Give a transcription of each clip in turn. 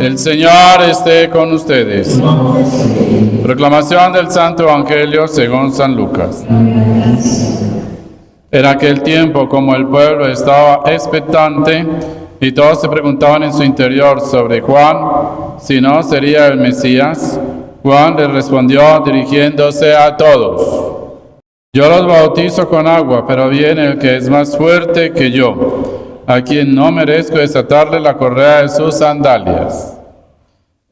El Señor esté con ustedes. Proclamación del Santo Evangelio según San Lucas. En aquel tiempo, como el pueblo estaba expectante y todos se preguntaban en su interior sobre Juan, si no sería el Mesías, Juan les respondió dirigiéndose a todos: yo los bautizo con agua, pero viene el que es más fuerte que yo, a quien no merezco desatarle la correa de sus sandalias.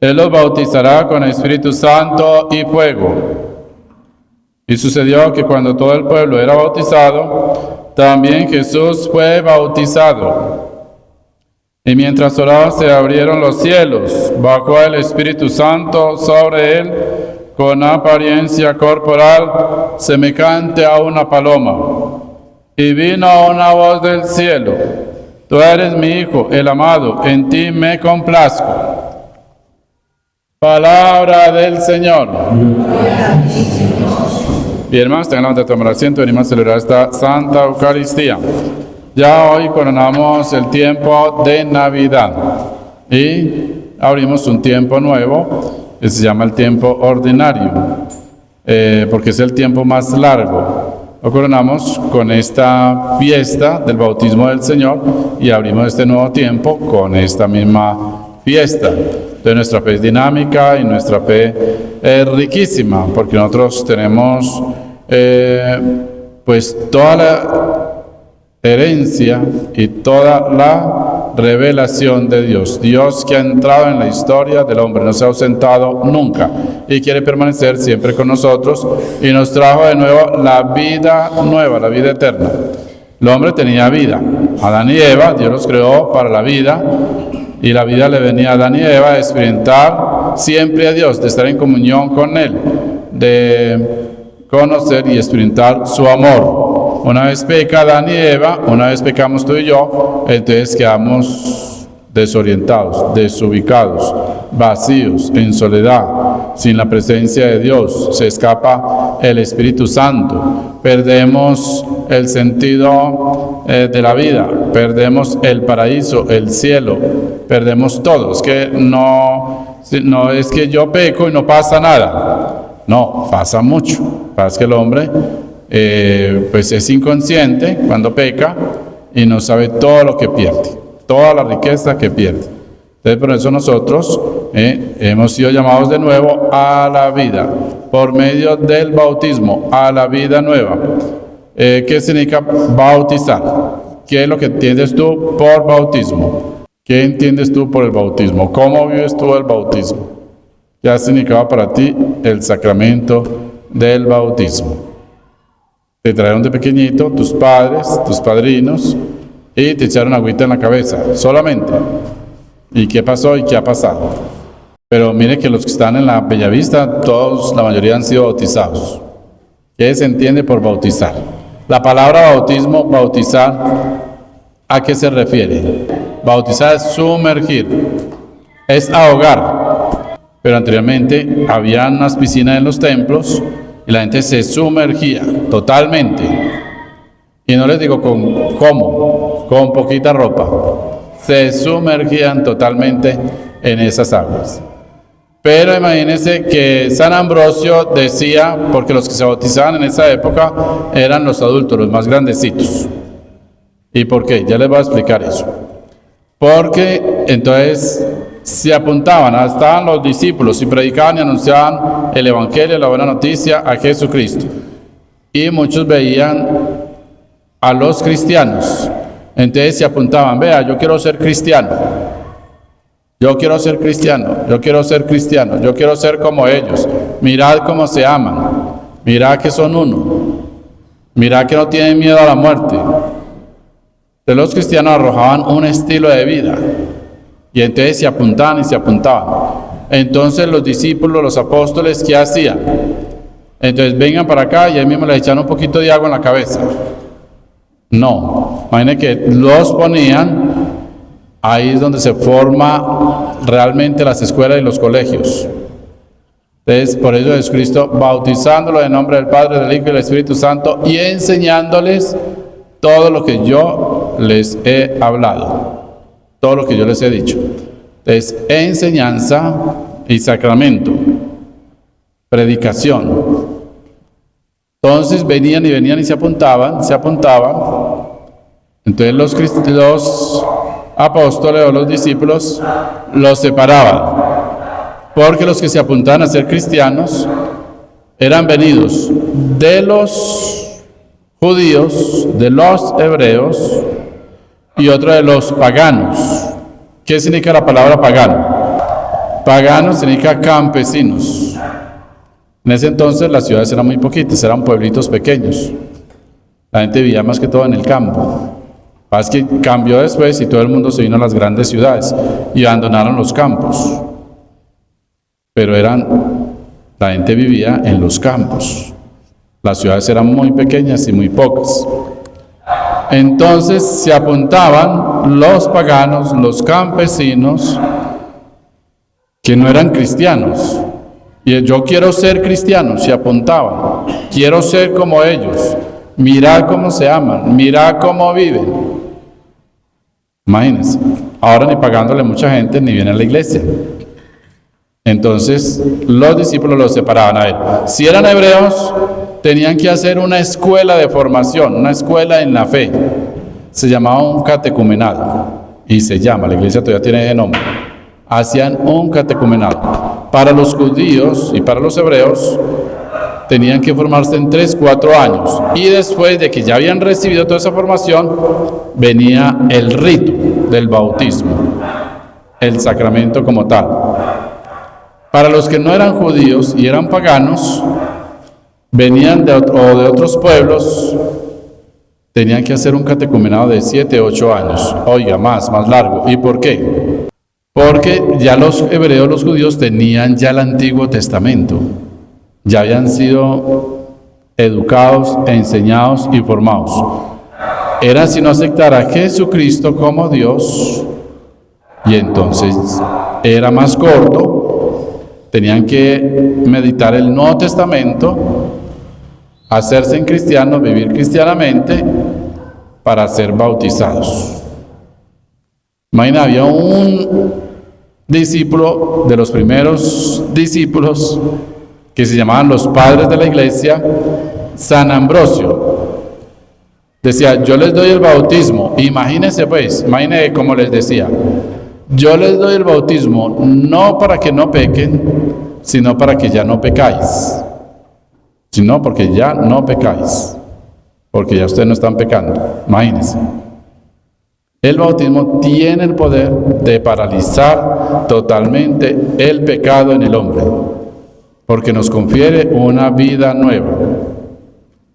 Él los bautizará con Espíritu Santo y fuego. Y sucedió que cuando todo el pueblo era bautizado, también Jesús fue bautizado. Y mientras oraba se abrieron los cielos, bajó el Espíritu Santo sobre él con apariencia corporal semejante a una paloma. Y vino una voz del cielo: tú eres mi Hijo, el amado, en ti me complazco. Palabra del Señor. Bien, hermanos, tengan la bondad de tomar asiento. Venimos a celebrar esta Santa Eucaristía. Ya hoy coronamos el tiempo de Navidad y abrimos un tiempo nuevo que se llama el tiempo ordinario, porque es el tiempo más largo. Lo coronamos con esta fiesta del bautismo del Señor y abrimos este nuevo tiempo con esta misma fiesta. Entonces nuestra fe es dinámica y nuestra fe es riquísima, porque nosotros tenemos pues toda la herencia y toda la revelación de Dios. Dios que ha entrado en la historia del hombre, no se ha ausentado nunca y quiere permanecer siempre con nosotros, y nos trajo de nuevo la vida nueva, la vida eterna. El hombre tenía vida. Adán y Eva, Dios los creó para la vida, y la vida le venía a Adán y Eva de experimentar siempre a Dios, de estar en comunión con Él, de conocer y experimentar su amor. Una vez peca Adán y Eva, una vez pecamos tú y yo, entonces quedamos desorientados, desubicados, vacíos, en soledad, sin la presencia de Dios. Se escapa el Espíritu Santo, perdemos el sentido de la vida, perdemos el paraíso, el cielo, perdemos todo. Es que no es que yo peco y no pasa nada. No, pasa mucho. Pasa que el hombre pues es inconsciente cuando peca y no sabe todo lo que pierde, toda la riqueza que pierde. Entonces por eso nosotros hemos sido llamados de nuevo a la vida, por medio del bautismo, a la vida nueva. ¿Qué significa bautizar? ¿Qué es lo que entiendes tú por bautismo? ¿Qué entiendes tú por el bautismo? ¿Cómo vives tú el bautismo? ¿Qué ha significado para ti el sacramento del bautismo? Te trajeron de pequeñito tus padres, tus padrinos, y te echaron agüita en la cabeza, solamente. ¿Y qué pasó y qué ha pasado? Pero mire que los que están en la Bellavista, todos, la mayoría han sido bautizados. ¿Qué se entiende por bautizar? La palabra bautismo, bautizar, ¿a qué se refiere? Bautizar es sumergir, es ahogar. Pero anteriormente había unas piscinas en los templos y la gente se sumergía totalmente. Y no les digo con poquita ropa. Se sumergían totalmente en esas aguas. Pero imagínense que San Ambrosio decía, porque los que se bautizaban en esa época eran los adultos, los más grandecitos. ¿Y por qué? Ya les voy a explicar eso. Porque entonces se apuntaban, estaban los discípulos y predicaban y anunciaban el Evangelio, la buena noticia a Jesucristo. Y muchos veían a los cristianos. Entonces se apuntaban: vea, yo quiero ser cristiano. Yo quiero ser cristiano, yo quiero ser cristiano, yo quiero ser como ellos. Mirad cómo se aman, mirad que son uno, mirad que no tienen miedo a la muerte. De los cristianos arrojaban un estilo de vida y entonces se apuntaban y se apuntaban. Entonces los discípulos, los apóstoles, ¿qué hacían? Entonces vengan para acá y ahí mismo les echaban un poquito de agua en la cabeza. No, imaginen que los ponían. Ahí es donde se forma realmente las escuelas y los colegios. Entonces, por eso Jesucristo, bautizándolo en nombre del Padre, del Hijo y del Espíritu Santo, y enseñándoles todo lo que yo les he hablado, todo lo que yo les he dicho. Entonces, enseñanza y sacramento, predicación. Entonces venían y se apuntaban. Entonces los apóstoles o los discípulos los separaban, porque los que se apuntaban a ser cristianos eran venidos de los judíos, de los hebreos y otro de los paganos. ¿Qué significa la palabra pagano? Pagano significa campesinos. En ese entonces las ciudades eran muy poquitas, eran pueblitos pequeños. La gente vivía más que todo en el campo. Es que cambió después y todo el mundo se vino a las grandes ciudades y abandonaron los campos. Pero la gente vivía en los campos. Las ciudades eran muy pequeñas y muy pocas. Entonces se apuntaban los paganos, los campesinos, que no eran cristianos. Y yo quiero ser cristiano, se apuntaban. Quiero ser como ellos. Mirad cómo se aman, mirad cómo viven. Imagínense, ahora ni pagándole mucha gente ni viene a la iglesia. Entonces los discípulos los separaban. A ver, si eran hebreos, tenían que hacer una escuela de formación, una escuela en la fe. Se llamaba un catecumenado. Y se llama, la iglesia todavía tiene ese nombre. Hacían un catecumenado. Para los judíos y para los hebreos, tenían que formarse en 3-4 años. Y después de que ya habían recibido toda esa formación, venía el rito del bautismo, el sacramento como tal. Para los que no eran judíos y eran paganos, venían de otros pueblos, tenían que hacer un catecumenado de 7-8 años. Oiga, más largo. ¿Y por qué? Porque ya los hebreos, los judíos, tenían ya el Antiguo Testamento. Ya habían sido educados, enseñados y formados. Era sino aceptar a Jesucristo como Dios, y entonces era más corto. Tenían que meditar el Nuevo Testamento, hacerse en cristianos, vivir cristianamente para ser bautizados. Imagina, había un discípulo de los primeros discípulos que se llamaban los padres de la iglesia, San Ambrosio. Decía, yo les doy el bautismo. Imagínense cómo les decía. Yo les doy el bautismo no para que no pequen, sino para que ya no pecáis. Sino porque ya no pecáis. Porque ya ustedes no están pecando. Imagínense. El bautismo tiene el poder de paralizar totalmente el pecado en el hombre, porque nos confiere una vida nueva.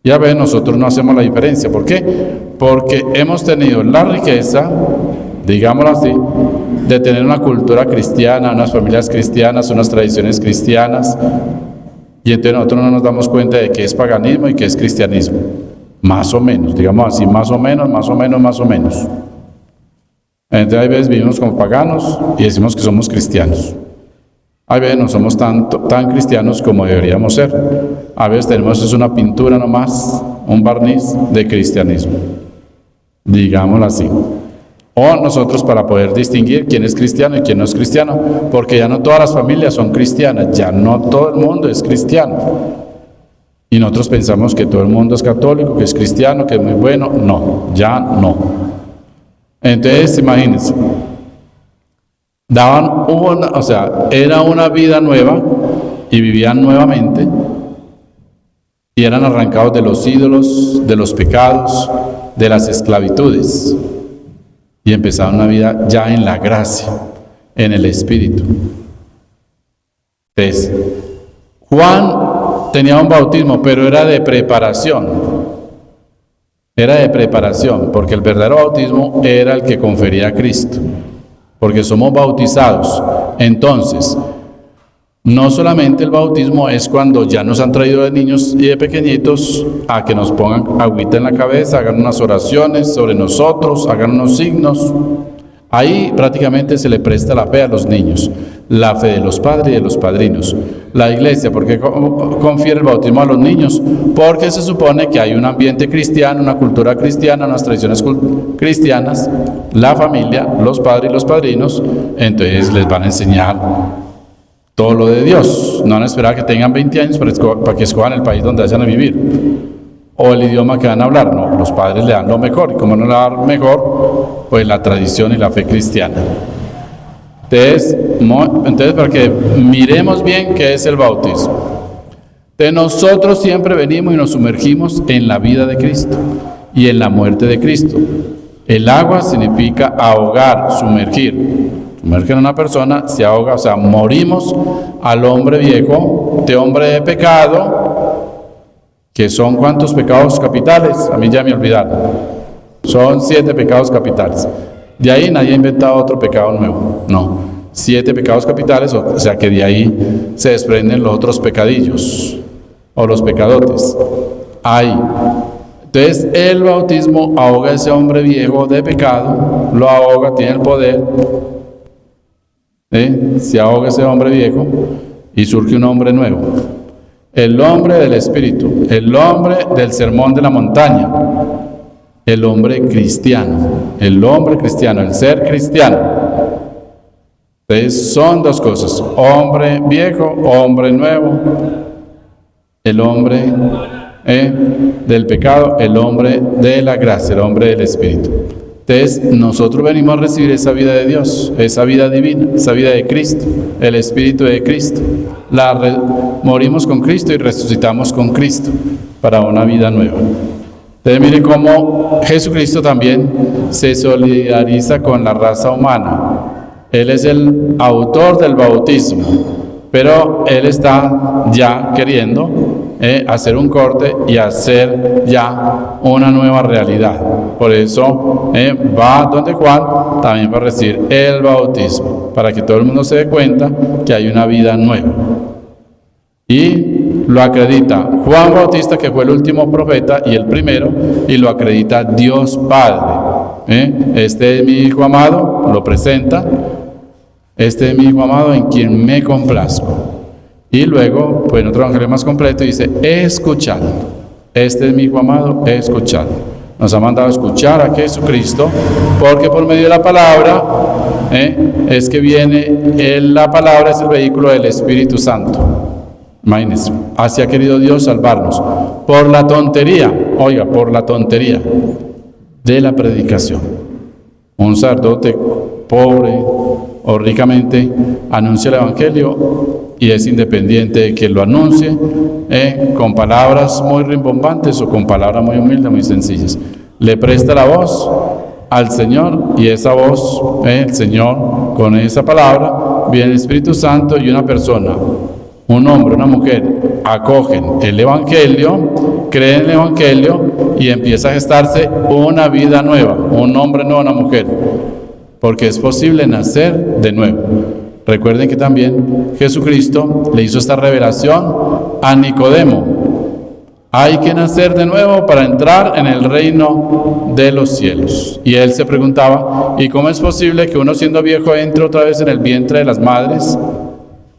Ya ven, nosotros no hacemos la diferencia. ¿Por qué? Porque hemos tenido la riqueza, digámoslo así, de tener una cultura cristiana, unas familias cristianas, unas tradiciones cristianas, y entonces nosotros no nos damos cuenta de que es paganismo y que es cristianismo. Más o menos, digamos así, más o menos. Entonces hay veces vivimos como paganos y decimos que somos cristianos. A veces no somos tan cristianos como deberíamos ser. A veces tenemos una pintura nomás, un barniz de cristianismo, digámoslo así. O nosotros, para poder distinguir quién es cristiano y quién no es cristiano, porque ya no todas las familias son cristianas, ya no todo el mundo es cristiano. Y nosotros pensamos que todo el mundo es católico, que es cristiano, que es muy bueno. No, ya no. Entonces, imagínense. Era una vida nueva y vivían nuevamente y eran arrancados de los ídolos, de los pecados, de las esclavitudes y empezaron una vida ya en la gracia, en el Espíritu. Entonces, Juan tenía un bautismo, pero era de preparación. Era de preparación, porque el verdadero bautismo era el que confería a Cristo. Porque somos bautizados. Entonces, no solamente el bautismo es cuando ya nos han traído de niños y de pequeñitos a que nos pongan agüita en la cabeza, hagan unas oraciones sobre nosotros, hagan unos signos. Ahí prácticamente se le presta la fe a los niños, la fe de los padres y de los padrinos. la iglesia. ¿Por qué confiere el bautismo a los niños? Porque se supone que hay un ambiente cristiano, una cultura cristiana, unas tradiciones cristianas, la familia, los padres y los padrinos, entonces les van a enseñar todo lo de Dios. No van a esperar a que tengan 20 años para que escojan el país donde vayan a vivir o el idioma que van a hablar. No, los padres le dan lo mejor, y como no le dan mejor, pues la tradición y la fe cristiana. Entonces, para que miremos bien qué es el bautismo. De nosotros siempre venimos y nos sumergimos en la vida de Cristo y en la muerte de Cristo. El agua significa ahogar, sumergir. Sumergen a una persona, se ahoga, o sea, morimos al hombre viejo, de hombre de pecado, que son ¿cuántos pecados capitales? A mí ya me olvidaron. Son 7 pecados capitales. De ahí nadie ha inventado otro pecado nuevo, no. 7 pecados capitales, o sea que de ahí se desprenden los otros pecadillos, o los pecadotes. Ahí. Entonces el bautismo ahoga a ese hombre viejo de pecado, lo ahoga, tiene el poder, se ahoga ese hombre viejo y surge un hombre nuevo. El hombre del Espíritu, el hombre del sermón de la montaña, el hombre cristiano, el ser cristiano. Entonces son 2 cosas, hombre viejo, hombre nuevo, el hombre del pecado, el hombre de la gracia, el hombre del Espíritu. Entonces nosotros venimos a recibir esa vida de Dios, esa vida divina, esa vida de Cristo, el Espíritu de Cristo. Morimos con Cristo y resucitamos con Cristo para una vida nueva. Entonces mire cómo Jesucristo también se solidariza con la raza humana. Él es el autor del bautismo, pero Él está ya queriendo hacer un corte y hacer ya una nueva realidad. Por eso va donde Juan también va a recibir el bautismo, para que todo el mundo se dé cuenta que hay una vida nueva. Y lo acredita Juan Bautista, que fue el último profeta y el primero, y lo acredita Dios Padre. Este es mi Hijo amado, lo presenta. Este es mi Hijo amado en quien me complazco. Y luego, pues en otro evangelio más completo dice, escuchad. Este es mi Hijo amado, escuchad. Nos ha mandado a escuchar a Jesucristo, porque por medio de la palabra, es que viene, la palabra es el vehículo del Espíritu Santo. Imagínense, así ha querido Dios salvarnos. Por la tontería, por la tontería de la predicación. Un sacerdote pobre o ricamente anuncia el evangelio y es independiente de que lo anuncie con palabras muy rimbombantes o con palabras muy humildes, muy sencillas. Le presta la voz al Señor y esa voz, el Señor, con esa palabra, viene el Espíritu Santo y una persona, un hombre, una mujer, acogen el evangelio, creen el evangelio y empieza a gestarse una vida nueva, un hombre nuevo, una mujer. Porque es posible nacer de nuevo. Recuerden que también Jesucristo le hizo esta revelación a Nicodemo. Hay que nacer de nuevo para entrar en el reino de los cielos. Y él se preguntaba, ¿y cómo es posible que uno siendo viejo entre otra vez en el vientre de las madres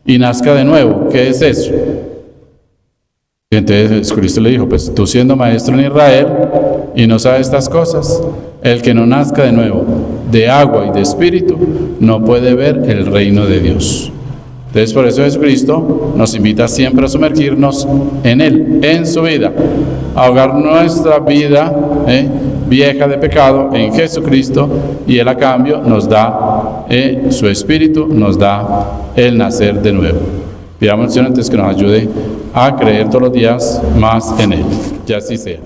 y nazca de nuevo? ¿Qué es eso? Y entonces Jesucristo le dijo, pues tú siendo maestro en Israel y no sabes estas cosas, el que no nazca de nuevo de agua y de espíritu no puede ver el reino de Dios. Entonces por eso Jesucristo nos invita siempre a sumergirnos en Él, en su vida, a ahogar nuestra vida vieja de pecado en Jesucristo, y Él a cambio nos da su espíritu, nos da el nacer de nuevo. Pidamos al Señor entonces que nos ayude a creer todos los días más en Él. Que así sea.